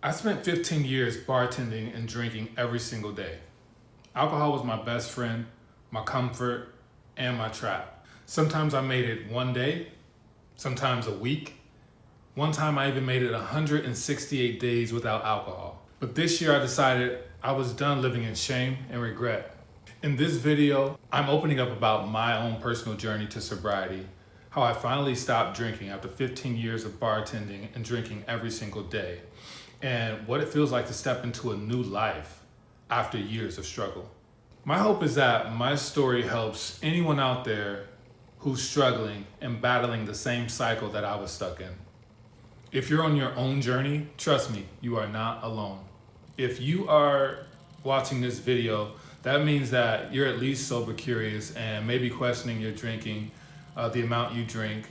I spent 15 years bartending and drinking every single day. Alcohol was my best friend, my comfort, and my trap. Sometimes I made it one day, sometimes a week. One time I even made it 168 days without alcohol. But this year I decided I was done living in shame and regret. In this video, I'm opening up about my own personal journey to sobriety, how I finally stopped drinking after 15 years of bartending and drinking every single day, and what it feels like to step into a new life after years of struggle. My hope is that my story helps anyone out there who's struggling and battling the same cycle that I was stuck in. If you're on your own journey, trust me, you are not alone. If you are watching this video, that means that you're at least sober curious and maybe questioning your drinking, the amount you drink,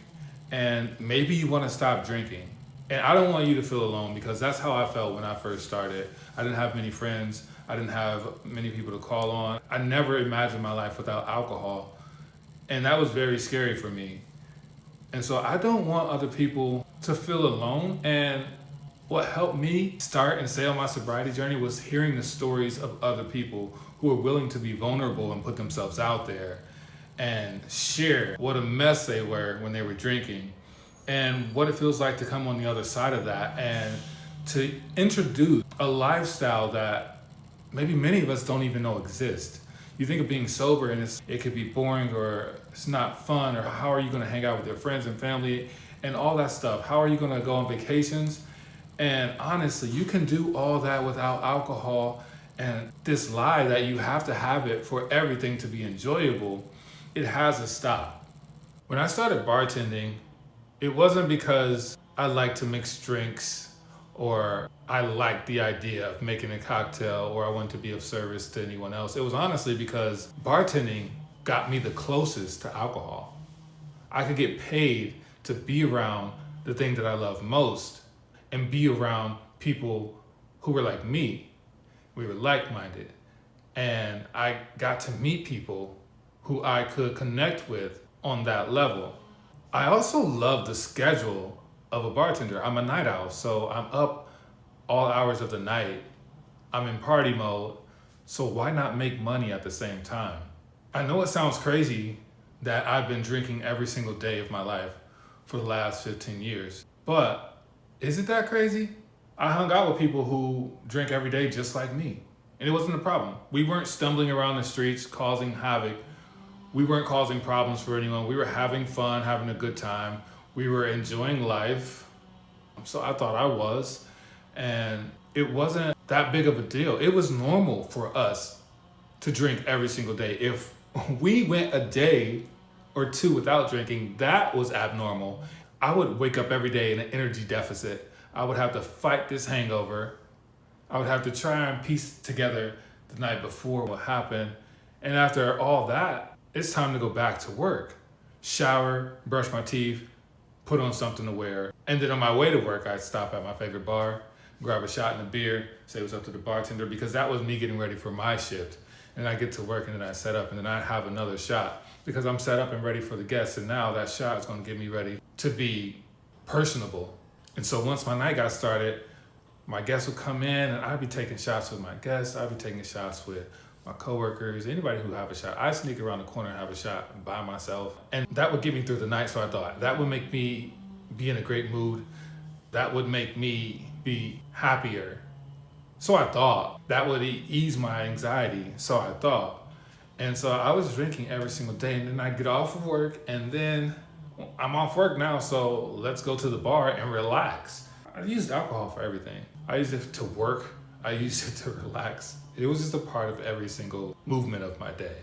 and maybe you want to stop drinking. And I don't want you to feel alone, because that's how I felt when I first started. I didn't have many friends. I didn't have many people to call on. I never imagined my life without alcohol. And that was very scary for me. And so I don't want other people to feel alone. And what helped me start and stay on my sobriety journey was hearing the stories of other people who were willing to be vulnerable and put themselves out there and share what a mess they were when they were drinking, and what it feels like to come on the other side of that and to introduce a lifestyle that maybe many of us don't even know exists. You think of being sober and it could be boring, or it's not fun, or how are you going to hang out with your friends and family and all that stuff? How are you going to go on vacations? And honestly, you can do all that without alcohol. And this lie that you have to have it for everything to be enjoyable, it has to stop. When I started bartending, it wasn't because I like to mix drinks, or I liked the idea of making a cocktail, or I wanted to be of service to anyone else. It was honestly because bartending got me the closest to alcohol. I could get paid to be around the thing that I love most and be around people who were like me. We were like-minded. And I got to meet people who I could connect with on that level. I also love the schedule of a bartender. I'm a night owl, so I'm up all hours of the night. I'm in party mode, so why not make money at the same time? I know it sounds crazy that I've been drinking every single day of my life for the last 15 years, but is it that crazy? I hung out with people who drink every day just like me, and it wasn't a problem. We weren't stumbling around the streets causing havoc. We weren't causing problems for anyone. We were having fun, having a good time. We were enjoying life. So I thought I was. And it wasn't that big of a deal. It was normal for us to drink every single day. If we went a day or two without drinking, that was abnormal. I would wake up every day in an energy deficit. I would have to fight this hangover. I would have to try and piece together the night before what happened. And after all that, it's time to go back to work. Shower, brush my teeth, put on something to wear. And then on my way to work, I'd stop at my favorite bar, grab a shot and a beer, say what's up to the bartender, because that was me getting ready for my shift. And I get to work, and then I set up, and then I have another shot because I'm set up and ready for the guests. And now that shot is going to get me ready to be personable. And so once my night got started, my guests would come in, and I'd be taking shots with my guests. I'd be taking shots with my coworkers, anybody who have a shot. I sneak around the corner and have a shot by myself. And that would get me through the night. So I thought that would make me be in a great mood. That would make me be happier. So I thought that would ease my anxiety. So I thought. And so I was drinking every single day, and then I'd get off of work, and then I'm off work now, so let's go to the bar and relax. I used alcohol for everything. I used it to work. I used it to relax. It was just a part of every single movement of my day.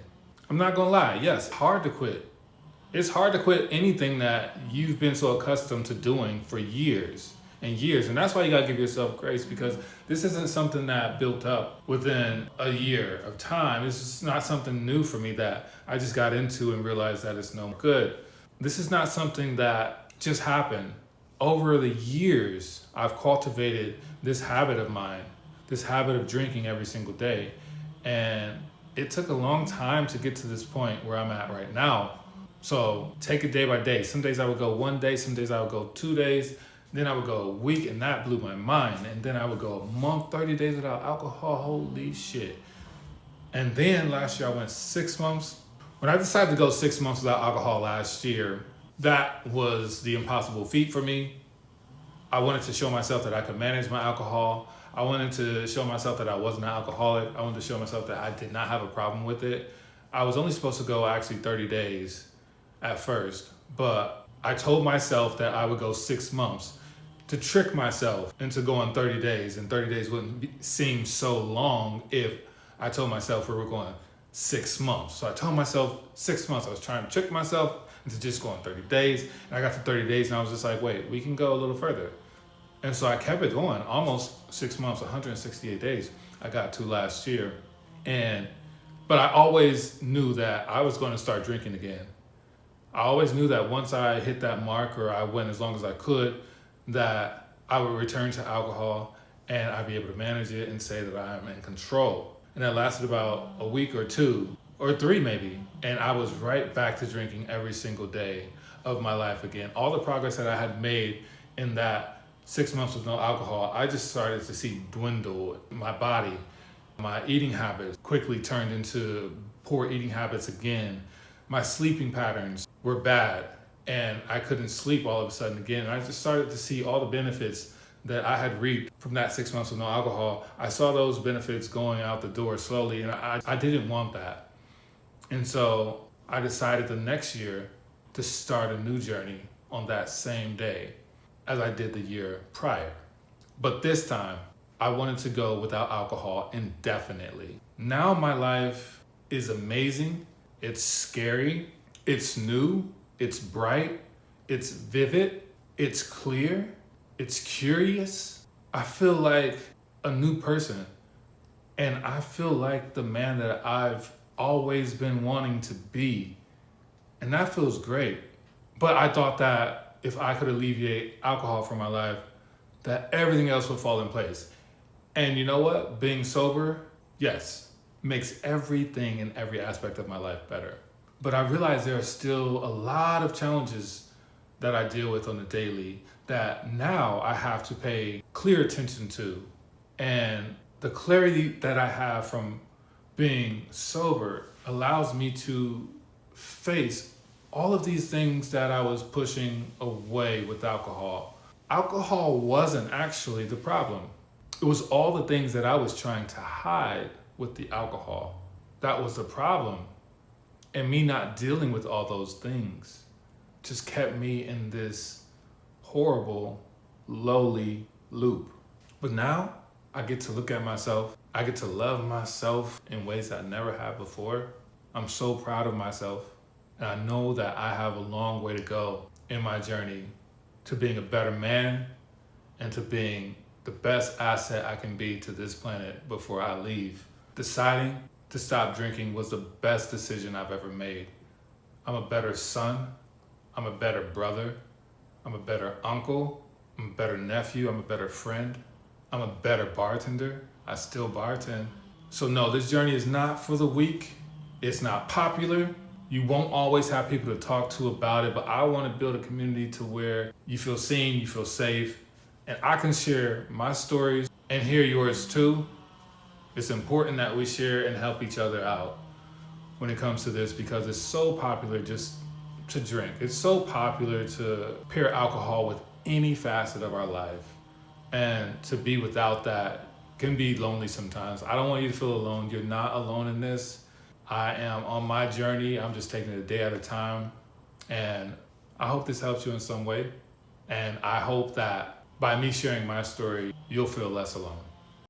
I'm not gonna lie, yes, hard to quit. It's hard to quit anything that you've been so accustomed to doing for years and years. And that's why you gotta give yourself grace, because this isn't something that built up within a year of time. This is not something new for me that I just got into and realized that it's no good. This is not something that just happened. Over the years, I've cultivated this habit of mine, this habit of drinking every single day. And it took a long time to get to this point where I'm at right now. So take it day by day. Some days I would go one day, some days I would go 2 days. Then I would go a week, and that blew my mind. And then I would go a month, 30 days without alcohol. Holy shit. And then last year I went 6 months. When I decided to go 6 months without alcohol last year, that was the impossible feat for me. I wanted to show myself that I could manage my alcohol. I wanted to show myself that I wasn't an alcoholic. I wanted to show myself that I did not have a problem with it. I was only supposed to go actually 30 days at first, but I told myself that I would go 6 months to trick myself into going 30 days, and 30 days wouldn't seem so long if I told myself we were going 6 months. So I told myself 6 months. I was trying to trick myself into just going 30 days. And I got to 30 days and I was just like, wait, we can go a little further. And so I kept it going almost 6 months, 168 days I got to last year. But I always knew that I was going to start drinking again. I always knew that once I hit that mark, or I went as long as I could, that I would return to alcohol and I'd be able to manage it and say that I am in control. And that lasted about a week or 2 or 3 maybe. And I was right back to drinking every single day of my life again. All the progress that I had made in that 6 months with no alcohol, I just started to see dwindle. My body, my eating habits quickly turned into poor eating habits again. My sleeping patterns were bad and I couldn't sleep all of a sudden again. And I just started to see all the benefits that I had reaped from that 6 months with no alcohol. I saw those benefits going out the door slowly, and I didn't want that. And so I decided the next year to start a new journey on that same day as I did the year prior. But this time, I wanted to go without alcohol indefinitely. Now my life is amazing. It's scary. It's new. It's bright. It's vivid. It's clear. It's curious. I feel like a new person. And I feel like the man that I've always been wanting to be. And that feels great. But I thought that if I could alleviate alcohol from my life, that everything else would fall in place. And you know what? Being sober, yes, makes everything in every aspect of my life better. But I realize there are still a lot of challenges that I deal with on the daily that now I have to pay clear attention to. And the clarity that I have from being sober allows me to face all of these things that I was pushing away with alcohol. Alcohol wasn't actually the problem. It was all the things that I was trying to hide with the alcohol. That was the problem. And me not dealing with all those things just kept me in this horrible, lowly loop. But now I get to look at myself. I get to love myself in ways I never have before. I'm so proud of myself. And I know that I have a long way to go in my journey to being a better man and to being the best asset I can be to this planet before I leave. Deciding to stop drinking was the best decision I've ever made. I'm a better son. I'm a better brother. I'm a better uncle. I'm a better nephew. I'm a better friend. I'm a better bartender. I still bartend. So no, this journey is not for the weak. It's not popular. You won't always have people to talk to about it, but I want to build a community to where you feel seen, you feel safe, and I can share my stories and hear yours too. It's important that we share and help each other out when it comes to this, because it's so popular just to drink. It's so popular to pair alcohol with any facet of our life. And to be without that can be lonely sometimes. I don't want you to feel alone. You're not alone in this. I am on my journey. I'm just taking it a day at a time. And I hope this helps you in some way. And I hope that by me sharing my story, you'll feel less alone.